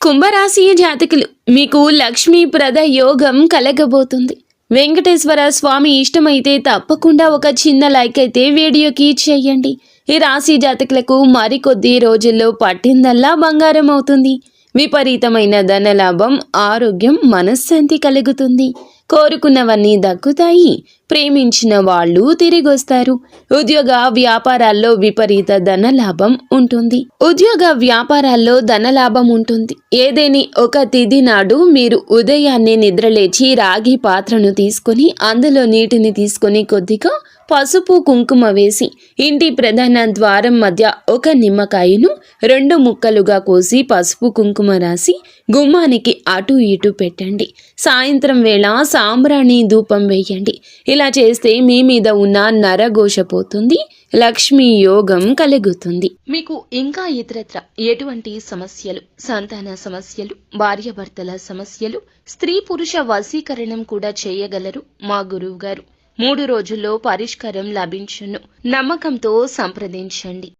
కుంభరాశి జాతకులు, మీకు లక్ష్మీప్రద యోగం కలగబోతుంది. వెంకటేశ్వర స్వామి ఇష్టమైతే తప్పకుండా ఒక చిన్న లైక్ అయితే వీడియోకి చేయండి. ఈ రాశి జాతకులకు మరికొద్ది రోజుల్లో పట్టిందల్లా బంగారం అవుతుంది. విపరీతమైన ధనలాభం, ఆరోగ్యం, మనశ్శాంతి కలుగుతుంది. కోరుకున్నవన్నీ దక్కుతాయి. ప్రేమించిన వాళ్ళు తిరిగొస్తారు. ఉద్యోగ వ్యాపారాల్లో విపరీత ధనలాభం ఉంటుంది. ఏదేని ఒక తిథి నాడు మీరు ఉదయాన్నే నిద్రలేచి రాగి పాత్రను తీసుకొని అందులో నీటిని తీసుకొని కొద్దిగా పసుపు కుంకుమ వేసి ఇంటి ప్రధాన ద్వారం మధ్య ఒక నిమ్మకాయను 2 ముక్కలుగా కోసి పసుపు కుంకుమ రాసి గుమ్మానికి అటు ఇటు పెట్టండి. సాయంత్రం వేళ సాంబ్రాణి ధూపం వేయండి. ఇలా చేస్తే మీ మీద ఉన్న నరఘోష పోతుంది. లక్ష్మీ యోగం కలుగుతుంది. మీకు ఇంకా ఇతరత్ర ఎటువంటి సమస్యలు, సంతాన సమస్యలు, భార్యాభర్తల సమస్యలు, స్త్రీ పురుష వశీకరణం కూడా చేయగలరు మా గురువు గారు. 3 రోజుల్లో పరిష్కారం లభించును. నమ్మకంతో సంప్రదించండి.